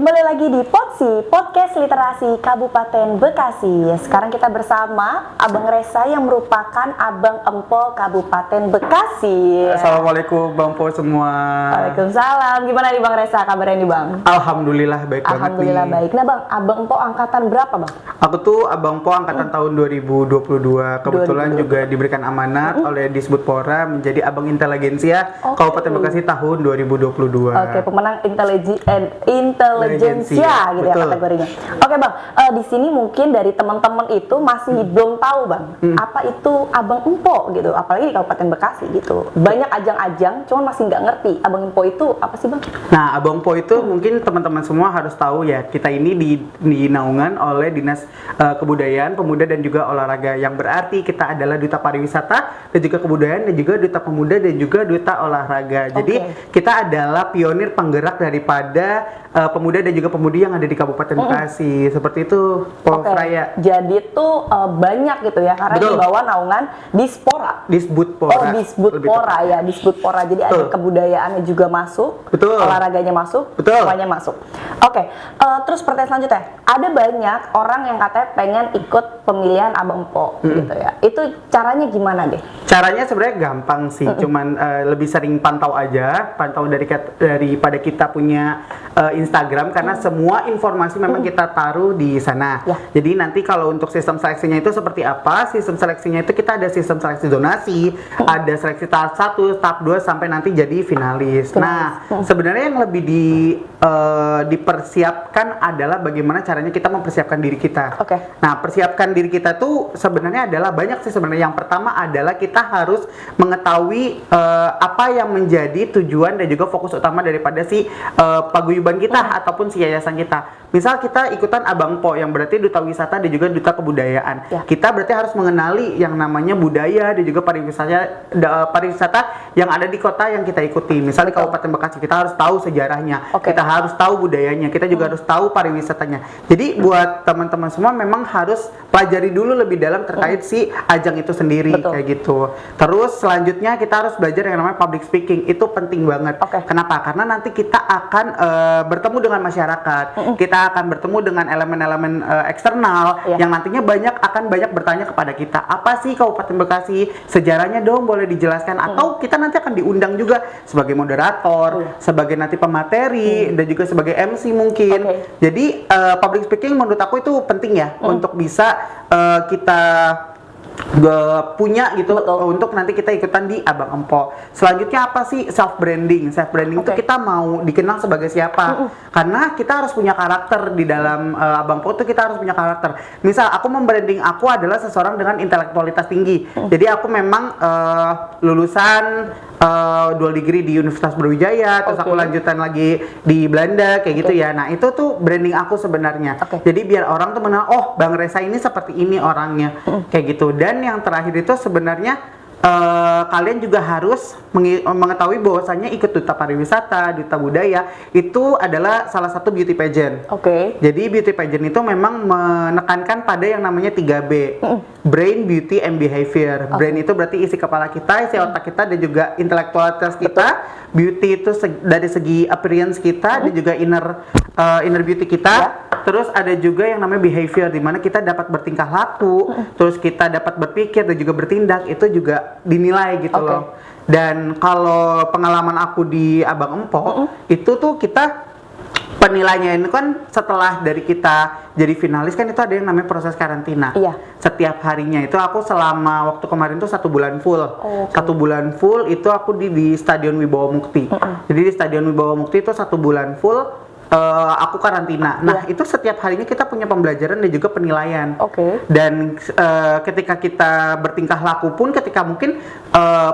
Kembali lagi di Potsi, Podcast Literasi Kabupaten Bekasi. Sekarang kita bersama Abang Reza yang merupakan Abang Empo Kabupaten Bekasi. Assalamualaikum Bang Po semua. Waalaikumsalam. Gimana nih Bang Reza kabarnya nih Bang? Alhamdulillah baik banget nih. Alhamdulillah baik. Nah Bang, Abang Empo angkatan berapa Bang? Aku tuh Abang Po angkatan tahun 2022. Kebetulan 2022. juga diberikan amanat oleh Disbudpora menjadi Abang Inteligensia Kabupaten Bekasi tahun 2022. Oke, pemenang intelijensia gitu ya Betul. kategorinya. Oke Bang, di sini mungkin dari teman-teman itu masih belum tahu Bang, apa itu Abang Empo gitu, apalagi di Kabupaten Bekasi gitu. Banyak ajang-ajang, cuman masih nggak ngerti Abang Empo itu apa sih Bang? Nah, Abang Po itu mungkin teman-teman semua harus tahu ya, kita ini di naungan oleh Dinas Kebudayaan, Pemuda dan juga Olahraga, yang berarti kita adalah Duta Pariwisata dan juga Kebudayaan dan juga Duta Pemuda dan juga Duta Olahraga. Jadi kita adalah pionir penggerak daripada pemuda dan juga pemudi yang ada di Kabupaten Bekasi. Seperti itu, Prof. Raya. Jadi tuh banyak gitu ya, karena Betul. di bawah naungan Dispora. Disbudpora. Oh, Disbudpora ya, Disbudpora. Jadi ada Betul. kebudayaannya juga masuk, Betul. olahraganya masuk, Betul. semuanya masuk. Oke, terus pertanyaan selanjutnya, ada banyak orang yang katanya pengen ikut pemilihan Abang Empo gitu ya. Itu caranya gimana deh? Caranya sebenarnya gampang sih, cuman lebih sering pantau daripada kita punya Instagram, karena semua informasi memang kita taruh di sana. Ya. Jadi nanti kalau untuk sistem seleksinya itu seperti apa? Sistem seleksinya itu kita ada sistem seleksi zonasi, ada seleksi tahap 1, tahap 2 sampai nanti jadi finalis. Nah, sebenarnya yang lebih dipersiapkan adalah bagaimana caranya kita mempersiapkan diri kita. Oke. Nah, persiapkan diri kita tuh sebenarnya adalah banyak sih sebenarnya. Yang pertama adalah kita harus mengetahui apa yang menjadi tujuan dan juga fokus utama daripada si paguyuban kita ataupun si yayasan kita. Misal kita ikutan Abang Po yang berarti Duta Wisata dan juga Duta Kebudayaan. Ya. Kita berarti harus mengenali yang namanya budaya dan juga pariwisata yang ada di kota yang kita ikuti. Misal di Kabupaten Bekasi kita harus tahu sejarahnya. Oke. Kita harus tahu budayanya. Kita juga harus tahu pariwisatanya. Jadi buat teman-teman semua memang harus pelajari dulu lebih dalam terkait si ajang itu sendiri. Betul. Kayak gitu. Terus selanjutnya kita harus belajar yang namanya public speaking. Itu penting banget. Oke. Kenapa? Karena nanti kita akan bertemu dengan masyarakat. Kita akan bertemu dengan elemen-elemen eksternal yang nantinya akan banyak bertanya kepada kita. Apa sih Kabupaten Bekasi? Sejarahnya dong boleh dijelaskan. Atau kita nanti akan diundang juga sebagai moderator, sebagai nanti pemateri dan juga sebagai MC mungkin. Jadi public speaking menurut aku itu penting ya untuk bisa kita punya gitu untuk nanti kita ikutan di Abang Empo. Selanjutnya apa sih self branding? Self branding itu kita mau dikenal sebagai siapa? Karena kita harus punya karakter di dalam Abang Empo, itu kita harus punya karakter. Misal aku membranding aku adalah seseorang dengan intelektualitas tinggi. Jadi aku memang lulusan dual degree di Universitas Brawijaya, terus aku lanjutan lagi di Belanda kayak gitu ya. Nah, itu tuh branding aku sebenarnya. Jadi biar orang tuh mengenal, oh Bang Reza ini seperti ini orangnya. Kayak gitu. Dan yang terakhir itu sebenarnya kalian juga harus mengetahui bahwasannya ikut Duta Pariwisata, Duta Budaya itu adalah salah satu beauty pageant. Jadi beauty pageant itu memang menekankan pada yang namanya 3B. Brain, Beauty, and Behavior. Brain itu berarti isi kepala kita, isi otak kita, dan juga intelektualitas kita. Beauty itu dari segi appearance kita dan juga inner beauty kita. Terus ada juga yang namanya behavior, di mana kita dapat bertingkah laku, terus kita dapat berpikir dan juga bertindak, itu juga dinilai gitu loh. Dan kalau pengalaman aku di Abang Empo, itu tuh kita penilaiannya ini kan setelah dari kita jadi finalis kan itu ada yang namanya proses karantina. Setiap harinya itu aku selama waktu kemarin tuh 1 bulan full. 1 bulan full itu aku di Stadion Wibawa Mukti. Jadi di Stadion Wibawa Mukti itu 1 bulan full aku karantina. Nah, itu setiap harinya kita punya pembelajaran dan juga penilaian. Dan ketika kita bertingkah laku pun, ketika mungkin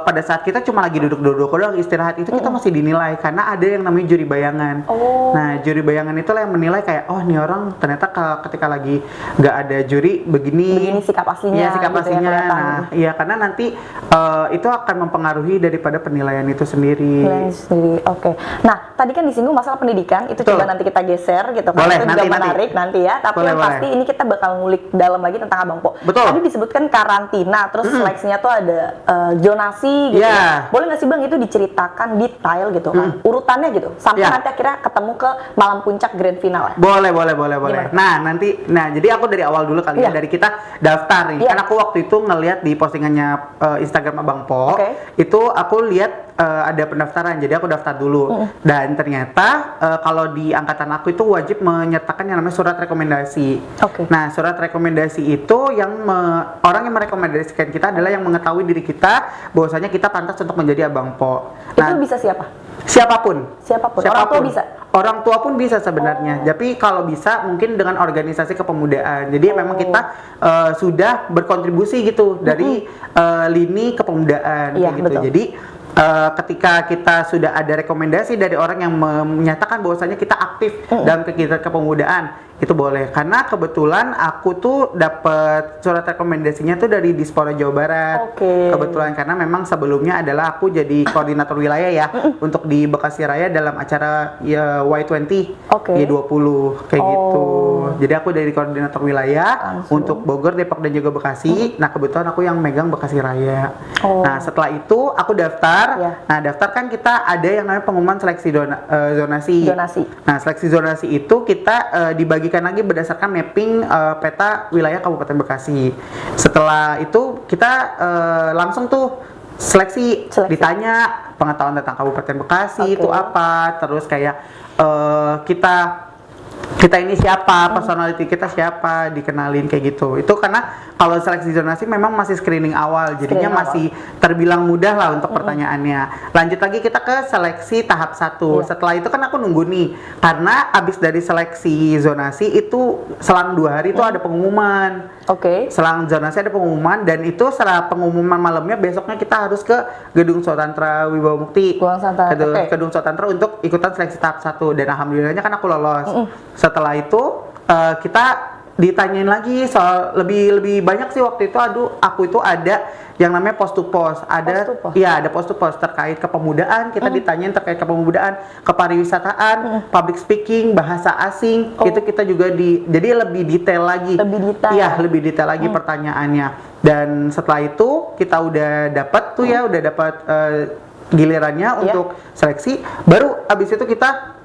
pada saat kita cuma lagi duduk-duduk doang istirahat, itu kita masih dinilai karena ada yang namanya juri bayangan. Nah, juri bayangan itulah yang menilai kayak, oh nih orang ternyata ketika lagi nggak ada juri begini sikap aslinya. Iya, sikap gitu aslinya. ya, Nah, iya karena nanti itu akan mempengaruhi daripada penilaian itu sendiri. Nah, tadi kan disinggung masalah pendidikan, itu coba nanti kita geser gitu kan. Boleh, itu juga menarik nanti ya. Tapi yang pasti ini kita bakal ngulik dalam lagi tentang Abang Po. Tadi disebutkan karantina, terus seleksinya tuh ada zonasi gitu. Iya. Boleh nggak sih Bang itu diceritakan detail gitu kan, urutannya gitu, sampai Iya. nanti akhirnya ketemu ke malam puncak grand final ya? Boleh. Gimana? Nah, jadi aku dari awal dulu kali ya, Iya. dari kita daftar nih. Iya. Kan aku waktu itu ngeliat di postingannya Instagram Abang Po, Oke. itu aku lihat ada pendaftaran, jadi aku daftar dulu. Dan ternyata kalau di angkatan aku itu wajib menyertakan yang namanya surat rekomendasi. Oke. Nah, surat rekomendasi itu yang orang yang merekomendasikan kita adalah yang mengetahui diri kita bahwasanya kita pantas untuk menjadi Abang Po. Nah, Itu bisa siapa? Siapapun. Orang tua bisa? Orang tua pun bisa sebenarnya. Tapi kalau bisa mungkin dengan organisasi kepemudaan. Jadi memang kita sudah berkontribusi gitu dari lini kepemudaan Iya, kayak gitu. betul. Jadi ketika kita sudah ada rekomendasi dari orang yang menyatakan bahwasanya kita aktif dalam kegiatan kepemudaan, itu boleh. Karena kebetulan aku tuh dapat surat rekomendasinya tuh dari Dispora Jawa Barat. Oke. Kebetulan karena memang sebelumnya adalah aku jadi koordinator wilayah ya untuk di Bekasi Raya dalam acara ya, Y20, Oke. Y20 kayak gitu. Jadi aku dari koordinator wilayah Langsung. untuk Bogor, Depok dan juga Bekasi. Nah, kebetulan aku yang megang Bekasi Raya. Oh. Nah, setelah itu aku daftar. Ya. Nah, daftar kan kita ada yang namanya pengumuman seleksi zonasi. Zonasi. Nah, seleksi zonasi itu kita dibagikan lagi berdasarkan mapping peta wilayah Kabupaten Bekasi. Setelah itu kita langsung tuh seleksi. Ditanya pengetahuan tentang Kabupaten Bekasi Oke. itu apa, terus kayak kita ini siapa, personality kita siapa, dikenalin kayak gitu. Itu karena kalau seleksi zonasi memang masih screening awal, jadinya Screening masih terbilang mudah lah untuk pertanyaannya. Lanjut lagi kita ke seleksi tahap 1. Iya. Setelah itu kan aku nunggu nih, karena abis dari seleksi zonasi itu selang 2 hari itu ada pengumuman. Oke. Selang zonasi ada pengumuman, dan itu setelah pengumuman malamnya besoknya kita harus ke Gedung Swatantra Wibawa Mukti. Oke. Gedung Swatantra untuk ikutan seleksi tahap 1, dan alhamdulillahnya kan aku lolos. Setelah itu kita ditanyain lagi soal lebih banyak sih waktu itu. Aku itu ada yang namanya post to post. Ada post to post terkait kepemudaan, kita ditanyain terkait kepemudaan, kepariwisataan, public speaking, bahasa asing. Itu kita juga jadi lebih detail lagi. Iya, lebih detail lagi pertanyaannya. Dan setelah itu kita udah dapat tuh ya, udah dapat gilirannya untuk seleksi. Baru abis itu kita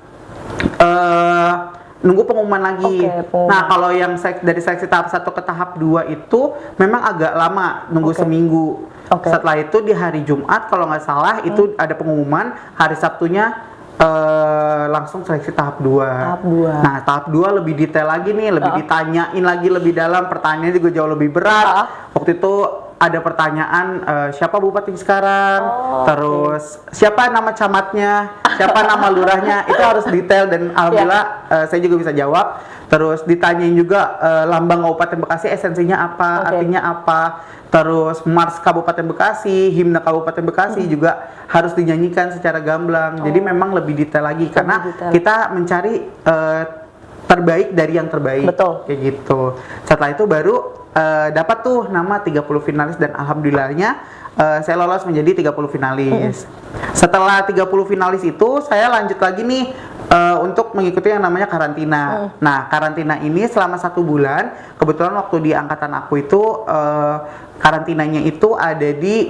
nunggu pengumuman lagi. Pengumuman. Nah, kalau yang dari seleksi tahap 1 ke tahap 2 itu memang agak lama, nunggu seminggu. Setelah itu di hari Jumat kalau nggak salah itu ada pengumuman, hari Sabtunya langsung seleksi tahap 2. Nah, tahap 2 lebih detail lagi nih, lebih ditanyain lagi lebih dalam, pertanyaannya juga jauh lebih berat. Waktu itu ada pertanyaan siapa bupati sekarang, terus siapa nama camatnya, siapa nama lurahnya, itu harus detail, dan alhamdulillah saya juga bisa jawab. Terus ditanyain juga lambang Kabupaten Bekasi esensinya apa, artinya apa. Terus Mars Kabupaten Bekasi, himne Kabupaten Bekasi juga harus dinyanyikan secara gamblang. Jadi memang lebih detail lagi karena kita mencari terbaik dari yang terbaik. Betul. Kayak gitu. Setelah itu baru dapat tuh nama 30 finalis, dan alhamdulillahnya saya lolos menjadi 30 finalis. Setelah 30 finalis itu saya lanjut lagi nih untuk mengikuti yang namanya karantina. Nah, karantina ini selama 1 bulan. Kebetulan waktu di angkatan aku itu karantinanya itu ada di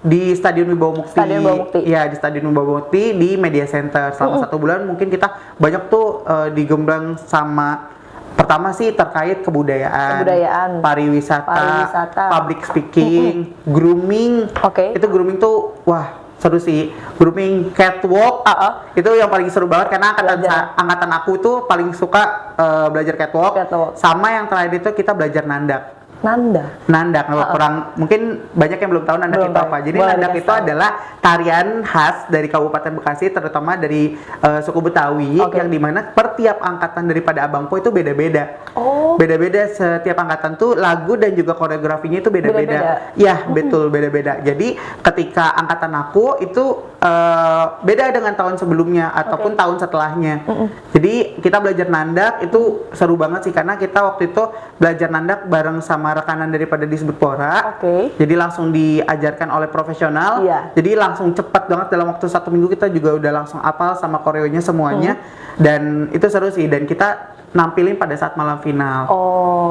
di Stadion Wibawa Mukti. Iya, di Stadion Wibawa Mukti di Media Center. Selama 1 bulan mungkin kita banyak tuh digemblang sama, pertama sih terkait kebudayaan, pariwisata, public speaking, grooming. Itu grooming tuh wah seru sih. Grooming, catwalk, itu yang paling seru banget karena angkatan aku tuh paling suka belajar catwalk. Sama yang terakhir itu kita belajar nandak. Nandak, kurang mungkin banyak yang belum tahu nandak itu apa. Jadi nandak itu adalah tarian khas dari Kabupaten Bekasi, terutama dari suku Betawi, yang dimana per tiap angkatan daripada Abang Po itu beda-beda. Beda-beda, setiap angkatan tuh lagu dan juga koreografinya itu beda-beda. Ya, betul, beda-beda. Jadi ketika angkatan aku itu beda dengan tahun sebelumnya ataupun tahun setelahnya. Jadi kita belajar nandak itu seru banget sih, karena kita waktu itu belajar nandak bareng sama rekanan daripada Disbudpora. Jadi langsung diajarkan oleh profesional. Jadi langsung cepat banget, dalam waktu 1 minggu kita juga udah langsung hafal sama koreonya semuanya. Dan itu seru sih, dan kita nampilin pada saat malam final.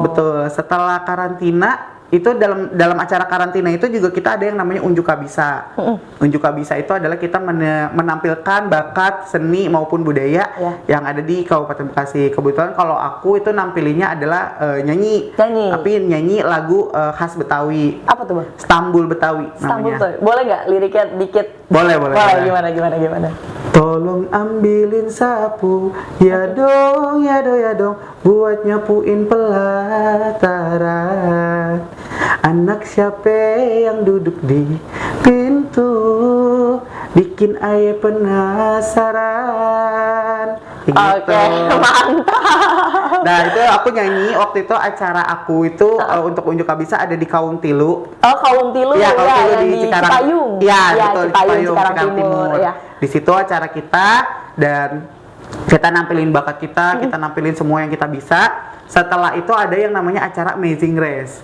Betul. Setelah karantina itu dalam acara karantina itu juga kita ada yang namanya unjuk kabisa. Unjuk kabisa itu adalah kita menampilkan bakat seni maupun budaya yang ada di Kabupaten Bekasi. Kebetulan kalau aku itu nampilinnya adalah nyanyi. Tapi nyanyi lagu khas Betawi. Apa tuh, Bang? Stambul Betawi Stambul namanya. tuh. Boleh nggak liriknya dikit? Boleh. Gimana? Tolong ambilin sapu, ya dong, buat nyapuin pelataran. Anak siapa yang duduk di pintu, bikin ayah penasaran. Gitu. Oke, mantap. Nah itu aku nyanyi waktu itu acara aku itu untuk unjuk kabisa ada di Kaum Tilu. Oh, Kaum Tilu ya, Kaum Tilu di Cipayung. Iya, betul, Cipayung, Cikarang Timur. Ya. Di situ acara kita dan kita nampilin bakat kita nampilin semua yang kita bisa. Setelah itu ada yang namanya acara Amazing Race.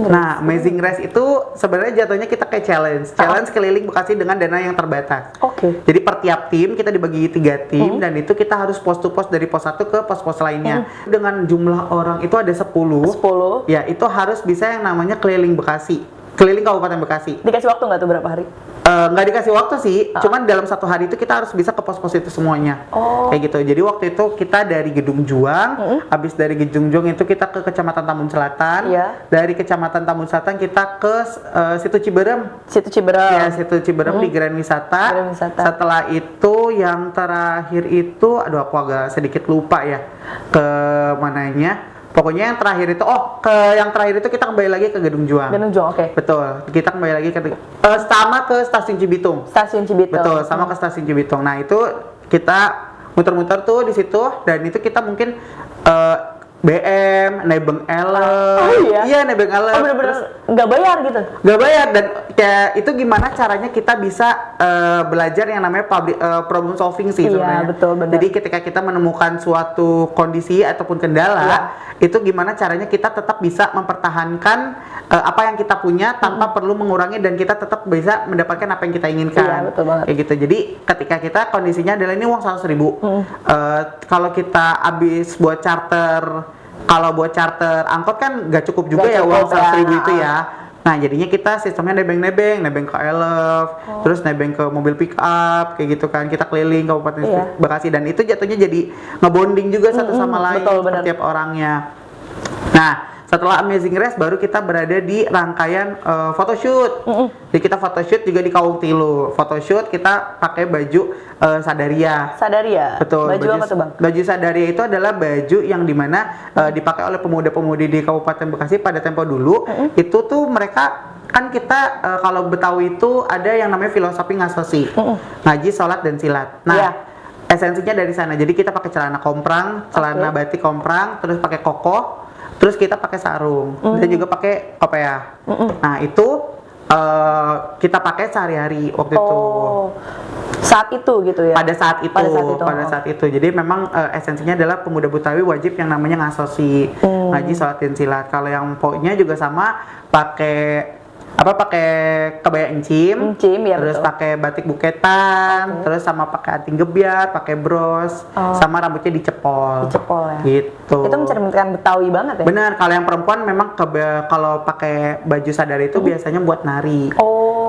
Nah, Amazing Race itu sebenarnya jatuhnya kita kayak challenge keliling Bekasi dengan dana yang terbatas. Oke. Jadi per tiap tim kita dibagi 3 tim dan itu kita harus pos to pos dari pos 1 ke pos-pos lainnya. Dengan jumlah orang itu ada 10. Ya, itu harus bisa yang namanya keliling Bekasi. Keliling Kabupaten Bekasi. Dikasih waktu nggak tuh berapa hari? Nggak dikasih waktu sih, cuman dalam 1 hari itu kita harus bisa ke pos-pos itu semuanya. Kayak gitu. Jadi waktu itu kita dari Gedung Juang, habis dari Gedung Juang itu kita ke Kecamatan Tambun Selatan. Dari Kecamatan Tambun Selatan kita ke Situ Ciberem. Ya, Situ Ciberem di Grand Wisata. Setelah itu yang terakhir itu, aduh aku agak sedikit lupa ya ke mananya. Pokoknya yang terakhir itu, yang terakhir itu kita kembali lagi ke Gedung Juang. Oke. Betul, kita kembali lagi sama ke Stasiun Cibitung. Betul, sama ke Stasiun Cibitung. Nah itu kita muter-muter tuh di situ dan itu kita mungkin BM, nebeng elef. Iya, nebeng elef. Bener-bener nggak bayar gitu? Nggak bayar, dan kayak itu gimana caranya kita bisa belajar yang namanya problem solving sih sebenarnya. Betul, benar. Jadi ketika kita menemukan suatu kondisi ataupun kendala, itu gimana caranya kita tetap bisa mempertahankan apa yang kita punya tanpa perlu mengurangi dan kita tetap bisa mendapatkan apa yang kita inginkan. Iya, betul banget. Kayak gitu. Jadi ketika kita kondisinya adalah ini uang 100.000. Kalau kita habis buat charter, kalau buat charter angkot kan nggak cukup juga ya uang 100.000 itu ya. Nah jadinya kita sistemnya nebeng ke elef, terus nebeng ke mobil pick up kayak gitu kan, kita keliling Kabupaten Bekasi dan itu jatuhnya jadi ngebonding juga satu sama lain setiap orangnya. Nah setelah Amazing Race baru kita berada di rangkaian photoshoot. Jadi kita photoshoot juga di Kaum Tilu. Photoshoot kita pakai baju Sadaria. Betul. Baju apa tuh, Bang? Baju Sadaria itu adalah baju yang dimana dipakai oleh pemuda-pemudi di Kabupaten Bekasi pada tempo dulu. Itu tuh mereka kan kita kalau Betawi itu ada yang namanya filosofi ngasosi, ngaji, sholat dan silat. Nah esensinya dari sana. Jadi kita pakai celana komprang, celana batik komprang, terus pakai koko. Terus kita pakai sarung dan juga pakai kopiah. Nah itu kita pakai sehari-hari waktu itu. Saat itu gitu ya? Pada saat itu. Jadi memang esensinya adalah pemuda Betawi wajib yang namanya ngasosi, ngaji, sholat dan silat. Kalau yang pokoknya juga sama, pakai kebaya encim ya, terus pakai batik buketan, terus sama pakai anting gebyar, pakai bros, sama rambutnya dicepol ya. Gitu. Itu mencerminkan Betawi banget ya? Benar, kalau yang perempuan memang kalau pakai baju Sadaria itu biasanya buat nari.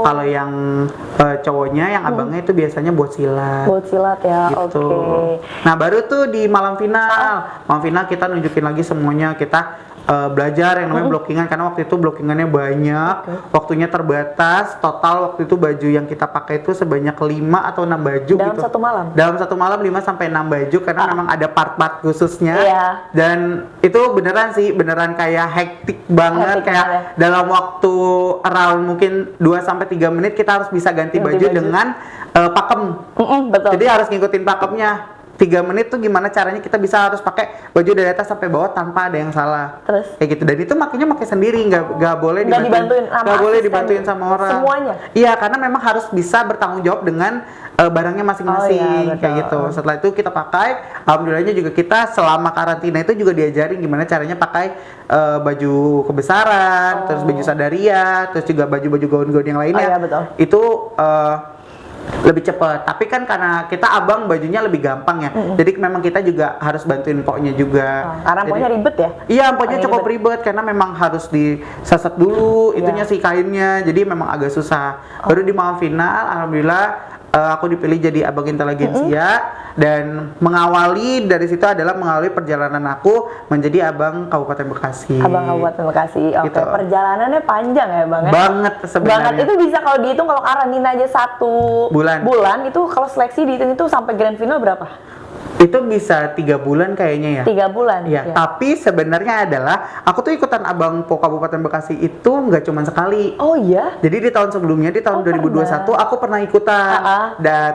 Kalau yang cowoknya, yang abangnya itu biasanya buat silat. Buat silat ya, gitu. Nah baru tuh di malam final. Malam final kita nunjukin lagi semuanya, kita belajar yang namanya blockingan, karena waktu itu blockingannya banyak, waktunya terbatas. Total waktu itu baju yang kita pakai itu sebanyak 5 atau 6 baju dalam gitu. Dalam satu malam 5 sampai 6 baju karena memang ada part-part khususnya. Dan itu beneran kayak hektik banget, kayak dalam waktu around mungkin 2 sampai 3 menit kita harus bisa ganti baju dengan pakem. Betul. Jadi harus ngikutin pakemnya. 3 menit tuh gimana caranya kita bisa harus pakai baju dari atas sampai bawah tanpa ada yang salah. Terus? Kayak gitu. Dan itu makanya pakai sendiri, nggak boleh dibantuin sama orang. Semuanya? Iya, karena memang harus bisa bertanggung jawab dengan barangnya masing-masing. Kayak gitu. Setelah itu kita pakai, alhamdulillahnya juga kita selama karantina itu juga diajarin gimana caranya pakai baju kebesaran, terus baju Sadaria, terus juga baju-baju gaun-gaun yang lainnya. Betul. Itu lebih cepet. Tapi kan karena kita abang bajunya lebih gampang ya, jadi memang kita juga harus bantuin empoknya juga. Karena empoknya ribet ya? Iya, empoknya Paling cukup ribet karena memang harus disasat dulu Iya. itunya si kainnya, jadi memang agak susah. Baru di malam final, alhamdulillah aku dipilih jadi abang intelijensia dan mengawali dari situ adalah mengawali perjalanan aku menjadi abang Kabupaten Bekasi. Abang Kabupaten Bekasi. Oke, Gitu. perjalanannya panjang ya, Bang? Ya? Banget sebenarnya. Banget itu bisa kalau dihitung kalau karantina aja 1 Bulan. itu kalau seleksi dihitung itu sampai grand final berapa? Itu bisa 3 bulan kayaknya ya. 3 bulan. Iya, Ya. tapi sebenarnya adalah aku tuh ikutan Abang Po Kabupaten Bekasi itu nggak cuma sekali. Oh iya. Jadi di tahun sebelumnya, di tahun Oh, 2021 aku pernah ikutan.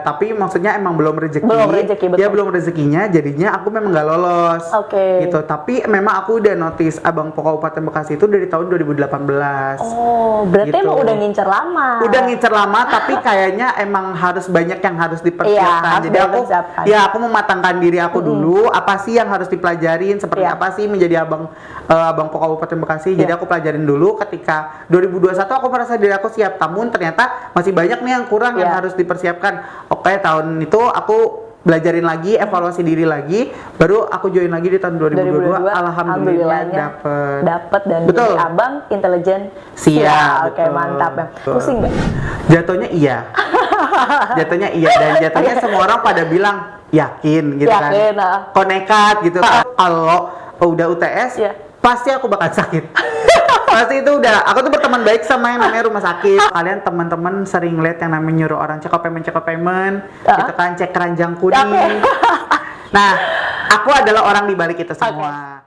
Tapi maksudnya emang belum rezeki. Belum rezeki, betul. Ya belum rezekinya, jadinya aku memang nggak lolos. Oke. Gitu. Tapi memang aku udah notice Abang Po Kabupaten Bekasi itu dari tahun 2018. Oh, berarti Gitu. emang udah ngincer lama. Udah ngincer lama, tapi kayaknya emang harus banyak yang harus dipersiapkan. Iya, harus Jadi aku, dipersiapkan. ya aku mematangkan diri aku dulu. Apa sih yang harus dipelajarin? Seperti Iya. apa sih menjadi abang Po Kabupaten Bekasi? Jadi Iya. aku pelajarin dulu. Ketika 2021 aku merasa diri aku siap. Namun ternyata masih banyak nih yang kurang yang Iya. harus dipersiapkan. Oke, tahun itu aku belajarin lagi, evaluasi diri lagi. Baru aku join lagi di tahun 2022. Alhamdulillah dapet dan Betul. jadi abang intelijen Siap, Oke, betul. mantap ya. Betul. Pusing nggak? Jatuhnya iya. Jatuhnya iya dan jatuhnya semua orang pada bilang yakin gitu Yakin, kan. Kok nekat gitu kan. Kalau udah UTS Iya. pasti aku bakal sakit. Pasti itu udah, aku tuh berteman baik sama yang namanya rumah sakit. Kalian teman-teman sering lihat yang namanya nyuruh orang check up payment gitu kan, cek keranjang kuning. Oke. Nah, aku adalah orang di balik itu semua.